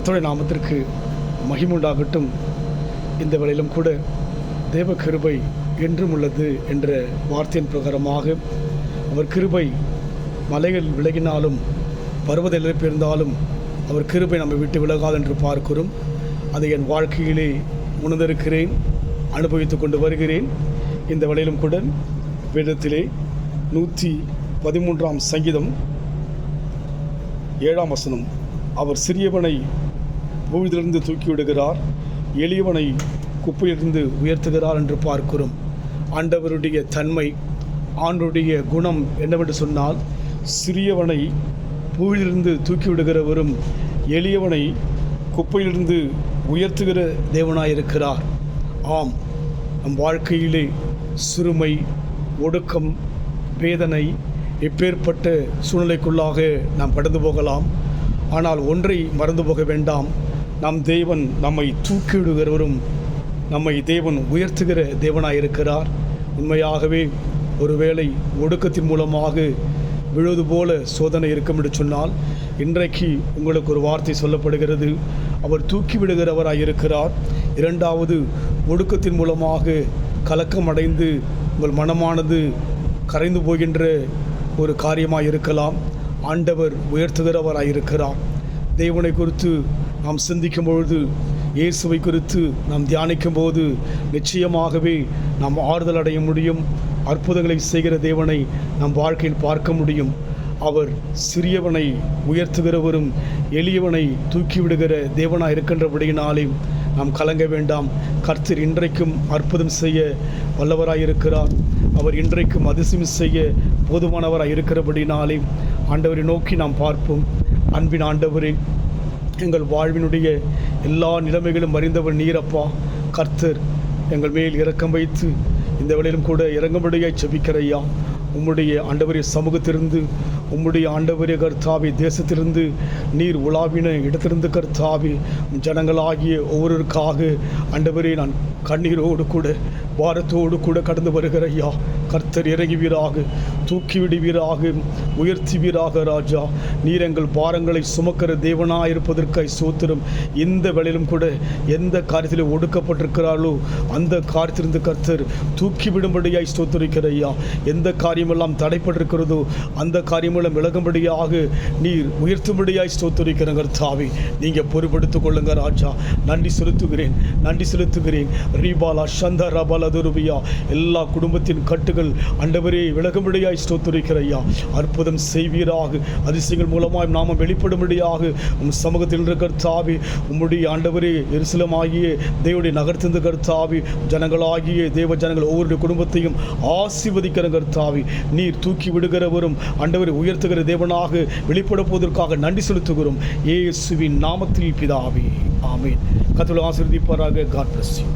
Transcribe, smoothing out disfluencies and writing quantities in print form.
கர்த்தருடைய நாமத்திற்கு மகிமுண்டாகட்டும். இந்த வேளையிலும் கூட தேவ கிருபை என்றும் உள்ளது என்ற வார்த்தையின் பிரகாரமாக அவர் கிருபை மலைகள் விலகினாலும் பர்வத இழப்பிருந்தாலும் அவர் கிருபை நம்மை விட்டு விலகாது என்று பார்க்கிறோம். அதை என் வாழ்க்கையிலே உணர்ந்திருக்கிறேன், அனுபவித்து கொண்டு வருகிறேன். இந்த வேளையிலும் கூட வேதத்திலே 113 சங்கீதம் 7 வசனம், அவர் சிறியவனை பூமியிலிருந்து தூக்கிவிடுகிறார், எளியவனை குப்பையிலிருந்து உயர்த்துகிறார் என்று பார்க்கிறோம். ஆண்டவருடைய தன்மை, ஆண்டவருடைய குணம் என்னவென்று சொன்னால், சிறியவனை பூமியிலிருந்து தூக்கிவிடுகிறவரும் எளியவனை குப்பையிலிருந்து உயர்த்துகிற தேவனாயிருக்கிறார். ஆம், நம் வாழ்க்கையிலே சிறுமை, ஒடுக்கம், வேதனை, எப்பேற்பட்ட சூழ்நிலைக்குள்ளாக நாம் கடந்து போகலாம். ஆனால் ஒன்றை மறந்து போக வேண்டாம், நம் தேவன் நம்மை தூக்கிவிடுகிறவரும் நம்மை தேவன் உயர்த்துகிற தேவனாயிருக்கிறார். உண்மையாகவே ஒருவேளை ஒடுக்கத்தின் மூலமாக விழுவது போல சோதனை இருக்கும் என்று சொன்னால், இன்றைக்கு உங்களுக்கு ஒரு வார்த்தை சொல்லப்படுகிறது, அவர் தூக்கி விடுகிறவராயிருக்கிறார். இரண்டாவது, ஒடுக்கத்தின் மூலமாக கலக்கம் அடைந்து உங்கள் மனமானது கரைந்து போகின்ற ஒரு காரியமாக இருக்கலாம். ஆண்டவர் உயர்த்துகிறவராயிருக்கிறார். தேவனை குறித்து நாம் சிந்திக்கும் பொழுது, இயேசுவை குறித்து நாம் தியானிக்கும் போது நிச்சயமாகவே நாம் ஆறுதல் அடைய முடியும். அற்புதங்களை செய்கிற தேவனை நம் வாழ்க்கையில் பார்க்க முடியும். அவர் சிறியவனை உயர்த்துகிறவரும் எளியவனை தூக்கிவிடுகிற தேவனாக இருக்கின்றபடியினாலே நாம் கலங்க வேண்டாம். கர்த்தர் இன்றைக்கும் அற்புதம் செய்ய வல்லவராயிருக்கிறார். அவர் இன்றைக்கும் அதிசயம் செய்ய போதுமானவராக இருக்கிறபடினாலே ஆண்டவரை நோக்கி நாம் பார்ப்போம். அன்பின் ஆண்டவரே, எங்கள் வாழ்வினுடைய எல்லா நிலைமைகளும் அறிந்தவர் நீரப்பா. கர்த்தர் எங்கள் மேல் இரக்கம் வைத்து இந்த வேளையிலும் கூட இறங்கும்படியாய் செபிக்கிறையா. உம்முடைய ஆண்டவரே சமூகத்திலிருந்து, உம்முடைய ஆண்டவரே கர்த்தாவே தேசத்திலிருந்து நீர் உலாவின இடத்திலிருந்து கர்த்தாவே ஜனங்களாகிய ஒவ்வொருவருக்காக ஆண்டவரே நான் கண்ணீரோடு கூட பாரத்தோடு கூட கடந்து வருகிறையா. கர்த்தர் இறங்குவீராக, தூக்கிவிடுவீராக, உயர்த்துவீராக ராஜா. நீர் எங்கள் பாரங்களை சுமக்கிற தேவனாயிருப்பதற்காய் சோத்திரம். இந்த வேளையிலும் கூட எந்த காரியத்தில் ஒடுக்கப்பட்டிருக்கிறார்களோ அந்த காரியத்திலிருந்து கர்த்தர் தூக்கிவிடும்படியாய் ஸ்தோத்திரிக்கிறையா. எந்த காரியமெல்லாம் தடைப்பட்டிருக்கிறதோ அந்த காரியமெல்லாம் விலகும்படியாக நீர் உயர்த்தும்படியாய் ஸ்தோத்திரிக்கிற கர்த்தாவே, நீங்கள் பொறுப்படுத்திக் கொள்ளுங்க ராஜா. நன்றி செலுத்துகிறேன். ரீபாலா சந்தா ரபாலா துருபியா, எல்லா குடும்பத்தின் கட்டுகள் ஆண்டவரே விலகும்படியாய் ஸ்தோத்திரிக்கிறையா. அற்புதம் செய்வீராக, அதிசயங்கள் மூலமாய் நாம வெளிப்படும்படியாக உம் சமூகத்தில் கர்த்தாவே, உம்முடைய ஆண்டவரே எருசலேமாகிய தேவனுடைய நகர்த்திருந்த கர்த்தாவே, ஜனங்களாகிய தேவ ஜனங்கள் ஒவ்வொரு குடும்பத்தையும் ஆசீர்வதிக்கிற கர்த்தாவே, நீர் தூக்கி விடுகிறவரும் ஆண்டவரை உயர்த்துகிற தேவனாக வெளிப்பட போவதற்காக நன்றி செலுத்துகிறோம். இயேசுவின் நாமத்தில் பிதாவே, ஆமென். கர்த்தர் ஆசீர்வதிப்பாராக. God bless you.